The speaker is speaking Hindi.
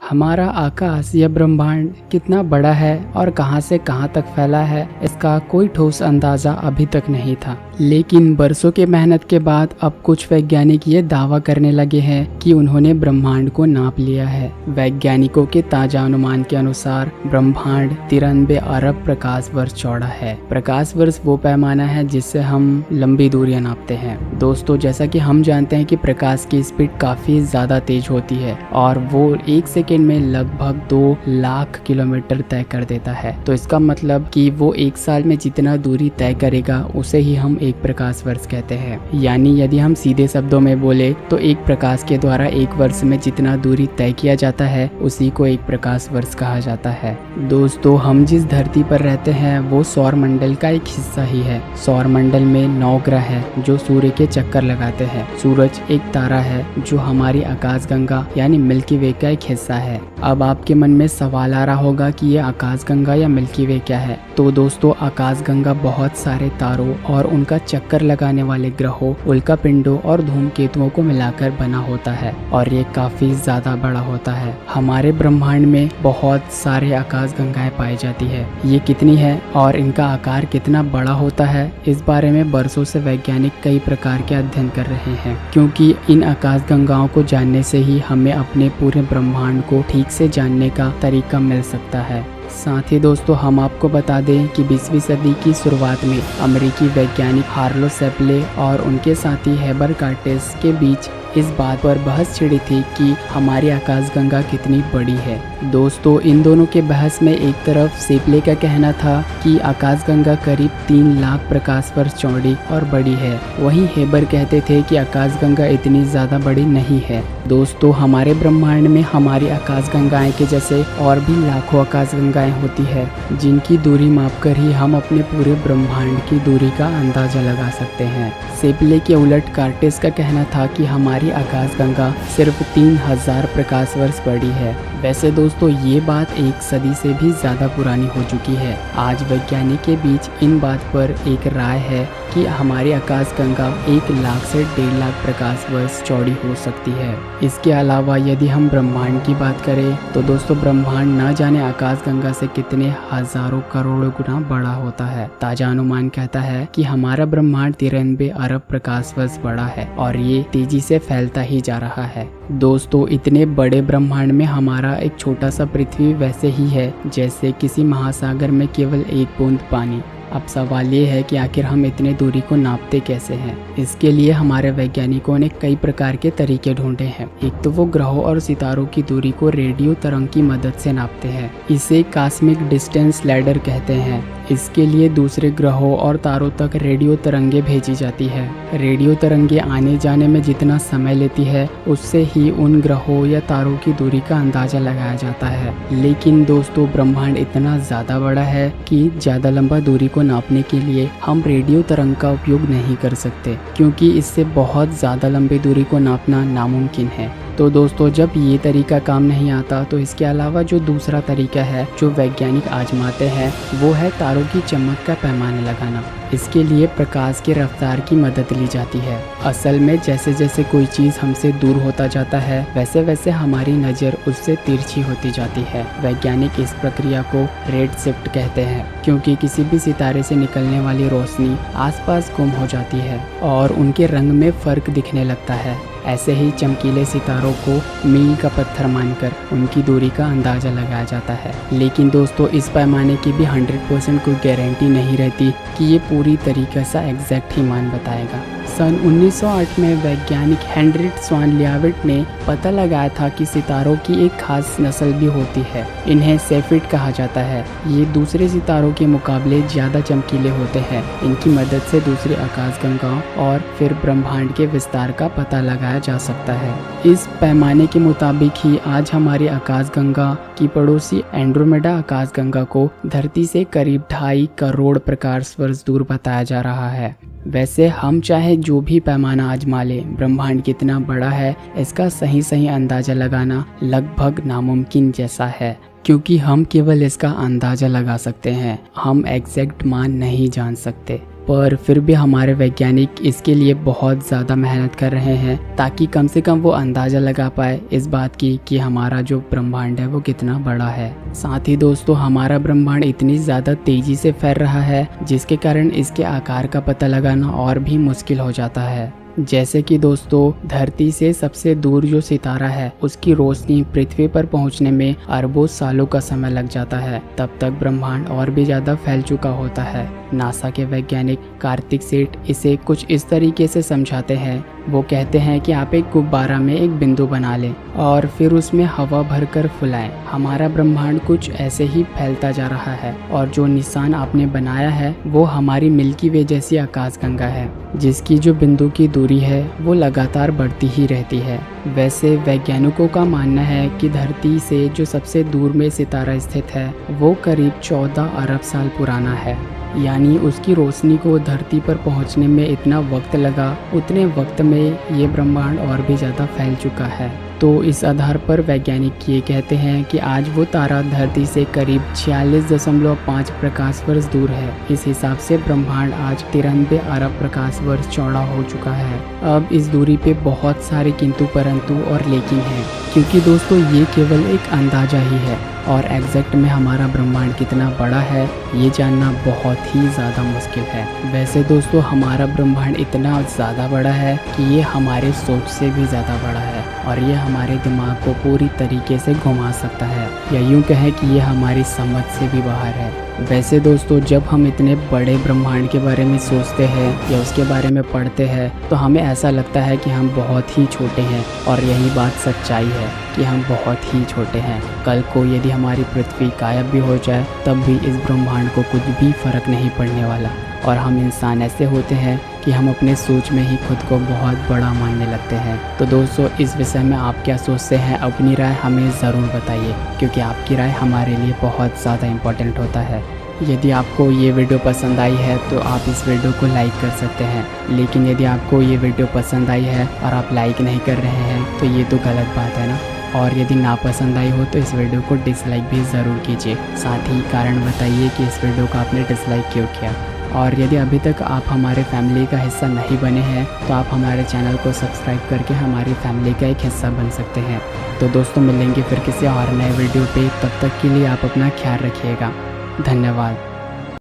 हमारा आकाश या ब्रह्मांड कितना बड़ा है और कहां से कहां तक फैला है, इसका कोई ठोस अंदाजा अभी तक नहीं था। लेकिन बरसों के मेहनत के बाद अब कुछ वैज्ञानिक ये दावा करने लगे हैं कि उन्होंने ब्रह्मांड को नाप लिया है। वैज्ञानिकों के ताजा अनुमान के अनुसार ब्रह्मांड 93 अरब प्रकाश वर्ष चौड़ा है। प्रकाश वर्ष वो पैमाना है जिससे हम लंबी दूरियां नापते हैं। दोस्तों, जैसा कि हम जानते हैं कि प्रकाश की स्पीड काफी ज्यादा तेज होती है और वो 1 सेकेंड में लगभग 2 लाख किलोमीटर तय कर देता है। तो इसका मतलब कि वो 1 साल में जितना दूरी तय करेगा उसे ही हम एक प्रकाश वर्ष कहते हैं। यानी यदि हम सीधे शब्दों में बोले तो एक प्रकाश के द्वारा 1 वर्ष में जितना दूरी तय किया जाता है उसी को एक प्रकाश वर्ष कहा जाता है। दोस्तों, हम जिस धरती पर रहते हैं वो सौर मंडल का एक हिस्सा ही है। सौर मंडल में 9 ग्रह हैं जो सूर्य के चक्कर लगाते हैं। सूरज एक तारा है जो हमारी आकाशगंगा यानी मिल्की वे का एक हिस्सा है। अब आपके मन में सवाल आ रहा होगा कि ये आकाशगंगा या मिल्की वे क्या है। तो दोस्तों, आकाशगंगा बहुत सारे तारों और उनका चक्कर लगाने वाले ग्रहों, उल्कापिंडों और धूमकेतुओं को मिलाकर बना होता है और ये काफी ज्यादा बड़ा होता है। हमारे ब्रह्मांड में बहुत सारे आकाशगंगाएं पाई जाती है। ये कितनी है और इनका आकार कितना बड़ा होता है, इस बारे में बरसों से वैज्ञानिक कई प्रकार के अध्ययन कर रहे हैं, क्योंकि इन आकाशगंगाओं को जानने से ही हमें अपने पूरे ब्रह्मांड को ठीक से जानने का तरीका मिल सकता है। साथ ही दोस्तों, हम आपको बता दें कि 20वीं सदी की शुरुआत में अमेरिकी वैज्ञानिक हार्लो शेप्ले और उनके साथी हेबर कार्टेस के बीच इस बात पर बहस छिड़ी थी कि हमारी आकाशगंगा कितनी बड़ी है। दोस्तों, इन दोनों के बहस में एक तरफ शेप्ले का कहना था कि आकाशगंगा करीब 3 लाख प्रकाश वर्ष चौड़ी और बड़ी है, वहीं हेबर कहते थे कि आकाशगंगा इतनी ज़्यादा बड़ी नहीं है। दोस्तों, हमारे ब्रह्मांड में हमारी आकाशगंगाएं के जैसे और भी लाखों आकाशगंगाएं होती है, जिनकी दूरी मापकर ही हम अपने पूरे ब्रह्मांड की दूरी का अंदाजा लगा सकते हैं। शेप्ले के उलट कार्टेस का कहना था कि हमारी आकाशगंगा सिर्फ 3000 प्रकाश वर्ष बड़ी है। वैसे दोस्तों, ये बात 1 सदी से भी ज़्यादा पुरानी हो चुकी है। आज वैज्ञानिक के बीच इन बात पर एक राय है कि हमारी आकाशगंगा 1 लाख से 1.5 लाख प्रकाश वर्ष चौड़ी हो सकती है। इसके अलावा यदि हम ब्रह्मांड की बात करें तो दोस्तों, ब्रह्मांड न जाने आकाशगंगा से कितने हजारों करोड़ों गुना बड़ा होता है। ताजा अनुमान कहता है कि हमारा ब्रह्मांड 93 अरब प्रकाश वर्ष बड़ा है और ये तेजी से फैलता ही जा रहा है। दोस्तों, इतने बड़े ब्रह्मांड में हमारा एक छोटा सा पृथ्वी वैसे ही है जैसे किसी महासागर में केवल एक बूंद पानी। अब सवाल ये है कि आखिर हम इतने दूरी को नापते कैसे हैं। इसके लिए हमारे वैज्ञानिकों ने कई प्रकार के तरीके ढूंढे हैं। एक तो वो ग्रहों और सितारों की दूरी को रेडियो तरंग की मदद से नापते हैं। इसे कॉस्मिक डिस्टेंस लैडर कहते हैं। इसके लिए दूसरे ग्रहों और तारों तक रेडियो तरंगे भेजी जाती है। रेडियो तरंगे आने जाने में जितना समय लेती है उससे ही उन ग्रहों या तारों की दूरी का अंदाजा लगाया जाता है। लेकिन दोस्तों, ब्रह्मांड इतना ज़्यादा बड़ा है कि ज़्यादा लंबा दूरी को नापने के लिए हम रेडियो तरंग का उपयोग नहीं कर सकते, क्योंकि इससे बहुत ज़्यादा लंबी दूरी को नापना नामुमकिन है। तो दोस्तों, जब ये तरीका काम नहीं आता तो इसके अलावा जो दूसरा तरीका है जो वैज्ञानिक आजमाते हैं वो है तारों की चमक का पैमाना लगाना। इसके लिए प्रकाश की रफ्तार की मदद ली जाती है। असल में जैसे जैसे कोई चीज़ हमसे दूर होता जाता है वैसे वैसे हमारी नज़र उससे तिरछी होती जाती है। वैज्ञानिक इस प्रक्रिया को रेड शिफ्ट कहते हैं, क्योंकि किसी भी सितारे से निकलने वाली रोशनी आसपास गुम हो जाती है और उनके रंग में फ़र्क दिखने लगता है। ऐसे ही चमकीले सितारों को मील का पत्थर मानकर उनकी दूरी का अंदाज़ा लगाया जाता है। लेकिन दोस्तों, इस पैमाने की भी 100% कोई गारंटी नहीं रहती कि ये पूरी तरीके से एग्जैक्ट ही मान बताएगा। सन 1908 में वैज्ञानिक हेनरिक स्वान लियाविट ने पता लगाया था कि सितारों की एक खास नस्ल भी होती है। इन्हें सेफिड कहा जाता है। ये दूसरे सितारों के मुकाबले ज़्यादा चमकीले होते हैं। इनकी मदद से दूसरी आकाशगंगाओं और फिर ब्रह्मांड के विस्तार का पता लगाया जा सकता है। इस पैमाने के मुताबिक ही आज हमारी आकाशगंगा की पड़ोसी एंड्रोमेडा आकाशगंगा को धरती से करीब 2.5 करोड़ प्रकाश वर्ष दूर बताया जा रहा है। वैसे हम चाहे जो भी पैमाना आजमा लें, ब्रह्मांड कितना बड़ा है इसका सही अंदाज़ा लगाना लगभग नामुमकिन जैसा है, क्योंकि हम केवल इसका अंदाज़ा लगा सकते हैं, हम एग्जैक्ट मान नहीं जान सकते। पर फिर भी हमारे वैज्ञानिक इसके लिए बहुत ज़्यादा मेहनत कर रहे हैं ताकि कम से कम वो अंदाज़ा लगा पाए इस बात की कि हमारा जो ब्रह्मांड है वो कितना बड़ा है। साथ ही दोस्तों हमारा ब्रह्मांड इतनी ज़्यादा तेज़ी से फैल रहा है जिसके कारण इसके आकार का पता लगाना और भी मुश्किल हो जाता है। जैसे कि दोस्तों धरती से सबसे दूर जो सितारा है उसकी रोशनी पृथ्वी पर पहुंचने में अरबों सालों का समय लग जाता है, तब तक ब्रह्मांड और भी ज़्यादा फैल चुका होता है। नासा के वैज्ञानिक कार्तिक सेठ इसे कुछ इस तरीके से समझाते हैं। वो कहते हैं कि आप एक गुब्बारा में एक बिंदु बना लें और फिर उसमें हवा भरकर फुलाएं। हमारा ब्रह्मांड कुछ ऐसे ही फैलता जा रहा है और जो निशान आपने बनाया है वो हमारी मिल्की वे जैसी आकाशगंगा है, जिसकी जो बिंदु की दूरी है वो लगातार बढ़ती ही रहती है। वैसे वैज्ञानिकों का मानना है कि धरती से जो सबसे दूर में सितारा स्थित है वो करीब 14 अरब साल पुराना है, यानी उसकी रोशनी को धरती पर पहुंचने में इतना वक्त लगा, उतने वक्त में ये ब्रह्मांड और भी ज़्यादा फैल चुका है। तो इस आधार पर वैज्ञानिक ये कहते हैं कि आज वो तारा धरती से करीब 46.5 प्रकाश वर्ष दूर है। इस हिसाब से ब्रह्मांड आज 93 अरब प्रकाश वर्ष चौड़ा हो चुका है। अब इस दूरी पे बहुत सारे किंतु परंतु और लेकिन हैं, क्योंकि दोस्तों ये केवल एक अंदाजा ही है और एग्जैक्ट में हमारा ब्रह्मांड कितना बड़ा है ये जानना बहुत ही ज़्यादा मुश्किल है। वैसे दोस्तों हमारा ब्रह्मांड इतना ज़्यादा बड़ा है कि ये हमारे सोच से भी ज़्यादा बड़ा है और ये हमारे दिमाग को पूरी तरीके से घुमा सकता है, या यूँ कहें कि ये हमारी समझ से भी बाहर है। वैसे दोस्तों जब हम इतने बड़े ब्रह्मांड के बारे में सोचते हैं या उसके बारे में पढ़ते हैं तो हमें ऐसा लगता है कि हम बहुत ही छोटे हैं, और यही बात सच्चाई है कि हम बहुत ही छोटे हैं। कल को यदि हमारी पृथ्वी गायब भी हो जाए तब भी इस ब्रह्मांड को कुछ भी फर्क नहीं पड़ने वाला, और हम इंसान ऐसे होते हैं कि हम अपने सोच में ही खुद को बहुत बड़ा मानने लगते हैं। तो दोस्तों इस विषय में आप क्या सोचते हैं, अपनी राय हमें ज़रूर बताइए, क्योंकि आपकी राय हमारे लिए बहुत ज़्यादा इम्पोर्टेंट होता है। यदि आपको ये वीडियो पसंद आई है तो आप इस वीडियो को लाइक कर सकते हैं, लेकिन यदि आपको ये वीडियो पसंद आई है और आप लाइक नहीं कर रहे हैं तो ये तो गलत बात है ना। और यदि ना पसंद आई हो तो इस वीडियो को डिसलाइक भी ज़रूर कीजिए, साथ ही कारण बताइए कि इस वीडियो को आपने डिसलाइक क्यों किया। और यदि अभी तक आप हमारे फैमिली का हिस्सा नहीं बने हैं तो आप हमारे चैनल को सब्सक्राइब करके हमारी फैमिली का एक हिस्सा बन सकते हैं। तो दोस्तों मिलेंगे फिर किसी और नए वीडियो पे, तब तक के लिए आप अपना ख्याल रखिएगा। धन्यवाद।